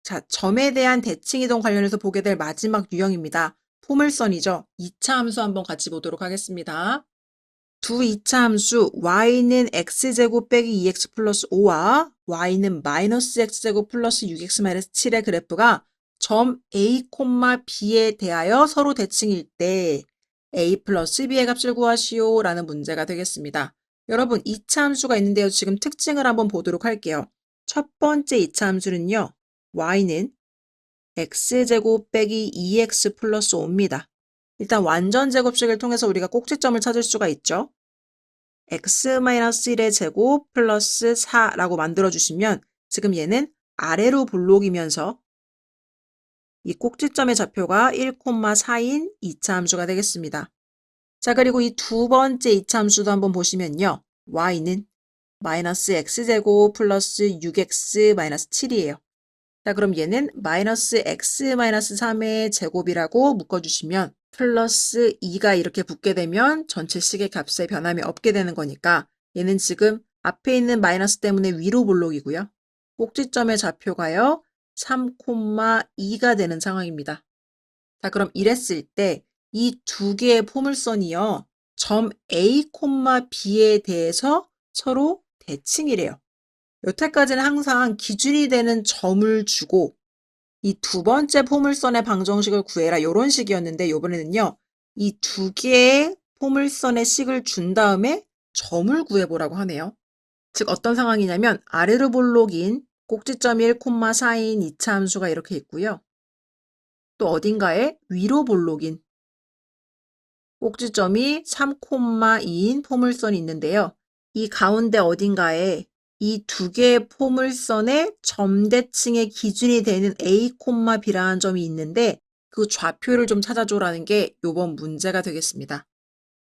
자, 점에 대한 대칭이동 관련해서 보게 될 마지막 유형입니다. 포물선이죠. 2차 함수 한번 같이 보도록 하겠습니다. 두 2차 함수 y는 x제곱 빼기 2x 플러스 5와 y는 마이너스 x제곱 플러스 6x 마이너스 7의 그래프가 점 a, b에 대하여 서로 대칭일 때 a 플러스 b의 값을 구하시오 라는 문제가 되겠습니다. 여러분 2차 함수가 있는데요. 지금 특징을 한번 보도록 할게요. 첫 번째 2차 함수는요. y는 x제곱 빼기 2x 플러스 5입니다. 일단 완전 제곱식을 통해서 우리가 꼭지점을 찾을 수가 있죠. x-1의 제곱 플러스 4라고 만들어주시면 지금 얘는 아래로 볼록이면서 이 꼭지점의 좌표가 1,4인 2차 함수가 되겠습니다. 자, 그리고 이 두 번째 2차 함수도 한번 보시면요. y는 마이너스 x제곱 플러스 6x 마이너스 7이에요. 자, 그럼 얘는 마이너스 x 마이너스 3의 제곱이라고 묶어주시면 플러스 2가 이렇게 붙게 되면 전체 식의 값에 변함이 없게 되는 거니까 얘는 지금 앞에 있는 마이너스 때문에 위로 볼록이고요. 꼭지점의 좌표가요. 3,2가 되는 상황입니다. 자, 그럼 이랬을 때 이 두 개의 포물선이요. 점 A, B에 대해서 서로 대칭이래요. 여태까지는 항상 기준이 되는 점을 주고 이 두 번째 포물선의 방정식을 구해라 이런 식이었는데 이번에는요. 이 두 개의 포물선의 식을 준 다음에 점을 구해보라고 하네요. 즉 어떤 상황이냐면 아래로 볼록인 꼭지점이 1,4인 2차 함수가 이렇게 있고요. 또 어딘가에 위로 볼록인 꼭지점이 3,2인 포물선이 있는데요. 이 가운데 어딘가에 이 두 개의 포물선의 점대칭의 기준이 되는 A, B라는 점이 있는데 그 좌표를 좀 찾아줘라는 게 이번 문제가 되겠습니다.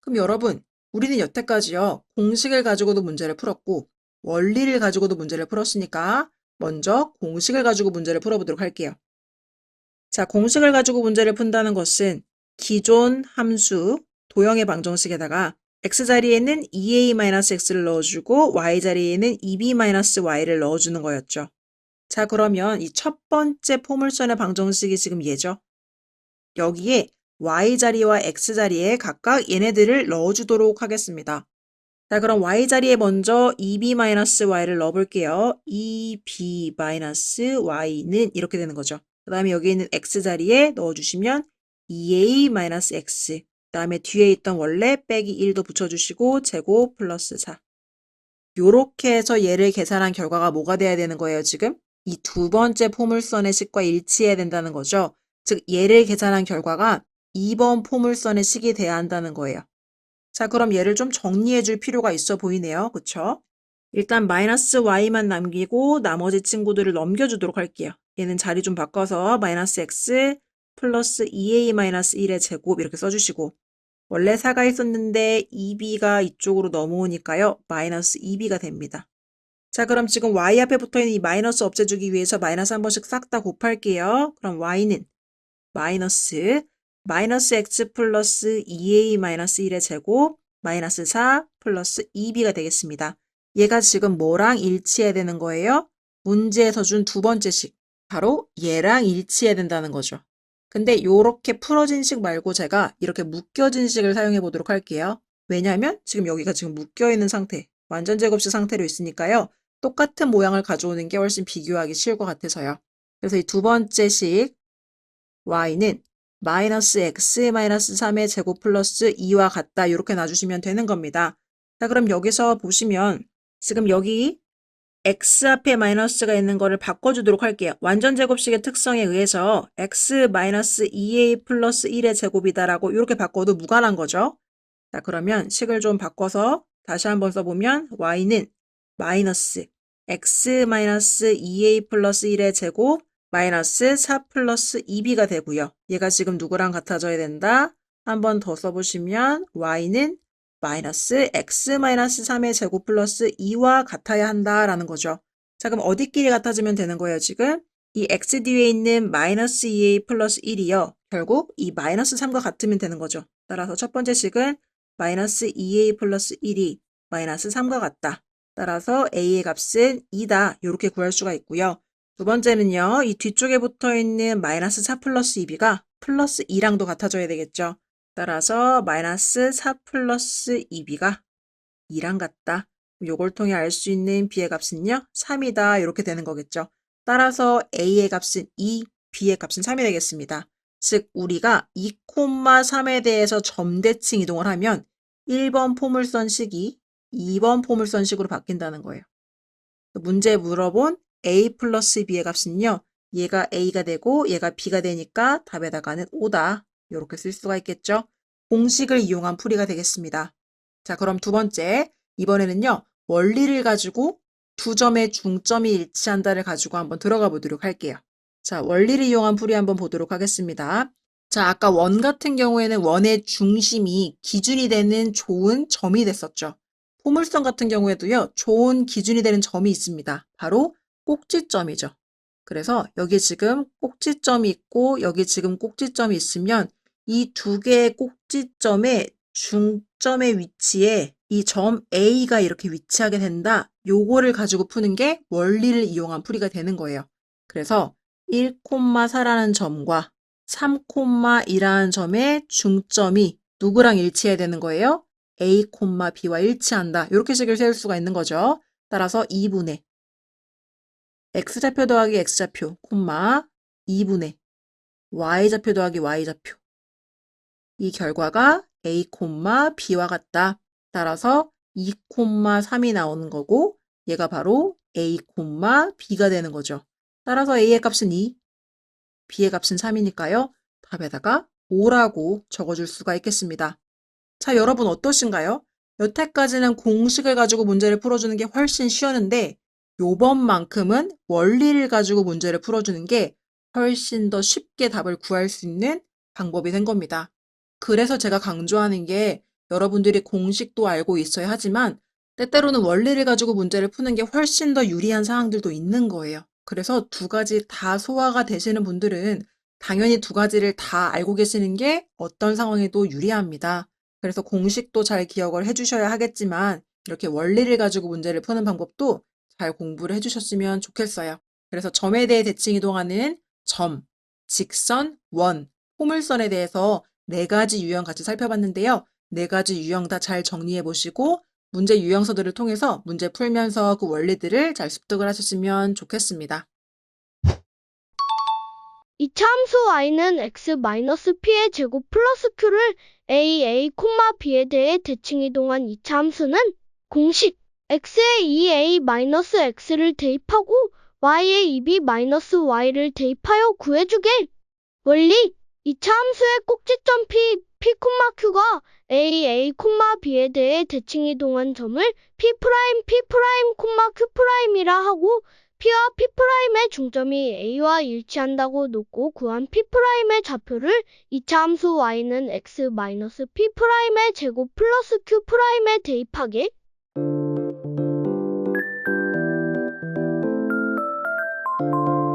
그럼 여러분, 우리는 여태까지요. 공식을 가지고도 문제를 풀었고 원리를 가지고도 문제를 풀었으니까 먼저 공식을 가지고 문제를 풀어보도록 할게요. 자, 공식을 가지고 문제를 푼다는 것은 기존 함수 도형의 방정식에다가 x자리에는 2a-x를 넣어주고 y자리에는 2b-y를 넣어주는 거였죠. 자, 그러면 이 첫 번째 포물선의 방정식이 지금 얘죠. 여기에 y자리와 x자리에 각각 얘네들을 넣어주도록 하겠습니다. 자, 그럼 y자리에 먼저 2b-y를 넣어볼게요. 2b-y는 이렇게 되는 거죠. 그 다음에 여기 있는 x자리에 넣어주시면 2a-x, 그 다음에 뒤에 있던 원래 빼기 1도 붙여주시고 제곱 플러스 4. 요렇게 해서 얘를 계산한 결과가 뭐가 돼야 되는 거예요, 지금? 이 두 번째 포물선의 식과 일치해야 된다는 거죠. 즉, 얘를 계산한 결과가 2번 포물선의 식이 돼야 한다는 거예요. 자, 그럼 얘를 좀 정리해 줄 필요가 있어 보이네요. 그쵸? 일단 마이너스 y만 남기고 나머지 친구들을 넘겨주도록 할게요. 얘는 자리 좀 바꿔서 마이너스 x 플러스 2a-1의 제곱 이렇게 써주시고 원래 4가 있었는데 2b가 이쪽으로 넘어오니까요. 마이너스 2b가 됩니다. 자, 그럼 지금 y 앞에 붙어있는 이 마이너스 없애주기 위해서 마이너스 한 번씩 싹 다 곱할게요. 그럼 y는 마이너스 x 플러스 2a-1의 제곱 마이너스 4 플러스 2b가 되겠습니다. 얘가 지금 뭐랑 일치해야 되는 거예요? 문제에서 준 두 번째 식. 바로 얘랑 일치해야 된다는 거죠. 근데 이렇게 풀어진 식 말고 제가 이렇게 묶여진 식을 사용해 보도록 할게요. 왜냐하면 지금 여기가 지금 묶여있는 상태, 완전 제곱식 상태로 있으니까요. 똑같은 모양을 가져오는 게 훨씬 비교하기 쉬울 것 같아서요. 그래서 이 두 번째 식 y는 마이너스 x 마이너스 3의 제곱 플러스 2와 같다 이렇게 놔주시면 되는 겁니다. 자, 그럼 여기서 보시면 지금 여기 x 앞에 마이너스가 있는 거를 바꿔주도록 할게요. 완전 제곱식의 특성에 의해서 x 마이너스 2a 플러스 1의 제곱이다라고 이렇게 바꿔도 무관한 거죠. 자, 그러면 식을 좀 바꿔서 다시 한번 써보면 y는 마이너스 x 마이너스 2a 플러스 1의 제곱 마이너스 4 플러스 2b가 되고요. 얘가 지금 누구랑 같아져야 된다? 한 번 더 써보시면 y는 마이너스 x 마이너스 3의 제곱 플러스 2와 같아야 한다라는 거죠. 자, 그럼 어디끼리 같아지면 되는 거예요, 지금? 이 x 뒤에 있는 마이너스 2a 플러스 1이요. 결국 이 마이너스 3과 같으면 되는 거죠. 따라서 첫 번째 식은 마이너스 2a 플러스 1이 마이너스 3과 같다. 따라서 a의 값은 2다. 이렇게 구할 수가 있고요. 두 번째는요. 이 뒤쪽에 붙어있는 마이너스 4 플러스 2b가 플러스 2랑도 같아져야 되겠죠. 따라서 마이너스 4 플러스 2b가 2랑 같다. 요걸 통해 알 수 있는 b의 값은요. 3이다. 이렇게 되는 거겠죠. 따라서 a의 값은 2, b의 값은 3이 되겠습니다. 즉 우리가 2,3에 대해서 점대칭 이동을 하면 1번 포물선식이 2번 포물선식으로 바뀐다는 거예요. 문제에 물어본 a 플러스 b의 값은요. 얘가 a가 되고 얘가 b가 되니까 답에다가는 5다. 이렇게 쓸 수가 있겠죠. 공식을 이용한 풀이가 되겠습니다. 자, 그럼 두 번째. 이번에는요. 원리를 가지고 두 점의 중점이 일치한다를 가지고 한번 들어가 보도록 할게요. 자, 원리를 이용한 풀이 한번 보도록 하겠습니다. 자, 아까 원 같은 경우에는 원의 중심이 기준이 되는 좋은 점이 됐었죠. 포물선 같은 경우에도요. 좋은 기준이 되는 점이 있습니다. 바로 꼭지점이죠. 그래서 여기 지금 꼭지점이 있고 여기 지금 꼭지점이 있으면 이 두 개의 꼭지점의 중점의 위치에 이 점 A가 이렇게 위치하게 된다. 요거를 가지고 푸는 게 원리를 이용한 풀이가 되는 거예요. 그래서 1,4라는 점과 3,2라는 점의 중점이 누구랑 일치해야 되는 거예요? A, B와 일치한다. 이렇게 식을 세울 수가 있는 거죠. 따라서 2분의 X좌표 더하기 X좌표, 2분의 Y좌표 더하기 Y좌표. 이 결과가 A, B와 같다. 따라서 2,3이 나오는 거고 얘가 바로 A, B가 되는 거죠. 따라서 A의 값은 2, B의 값은 3이니까요. 답에다가 5라고 적어줄 수가 있겠습니다. 자, 여러분 어떠신가요? 여태까지는 공식을 가지고 문제를 풀어주는 게 훨씬 쉬웠는데 요번만큼은 원리를 가지고 문제를 풀어주는 게 훨씬 더 쉽게 답을 구할 수 있는 방법이 된 겁니다. 그래서 제가 강조하는 게 여러분들이 공식도 알고 있어야 하지만 때때로는 원리를 가지고 문제를 푸는 게 훨씬 더 유리한 상황들도 있는 거예요. 그래서 두 가지 다 소화가 되시는 분들은 당연히 두 가지를 다 알고 계시는 게 어떤 상황에도 유리합니다. 그래서 공식도 잘 기억을 해주셔야 하겠지만 이렇게 원리를 가지고 문제를 푸는 방법도 잘 공부를 해주셨으면 좋겠어요. 그래서 점에 대해 대칭 이동하는 점, 직선, 원, 포물선에 대해서 4가지 유형 같이 살펴봤는데요. 4가지 유형 다 잘 정리해 보시고 문제 유형서들을 통해서 문제 풀면서 그 원리들을 잘 습득을 하셨으면 좋겠습니다. 이차함수 y는 x-p의 제곱 플러스 q를 a, b에 대해 대칭 이동한 이차함수는 공식 x에 2a-x를 대입하고 y에 2b-y를 대입하여 구해주게. 원리 이차함수의 꼭지점 p,q가 a, b에 대해 대칭 이동한 점을 p', q'이라 하고 P와 P'의 중점이 A와 일치한다고 놓고 구한 P'의 좌표를 이차함수 y는 x-p'의 제곱 플러스 q'에 대입하게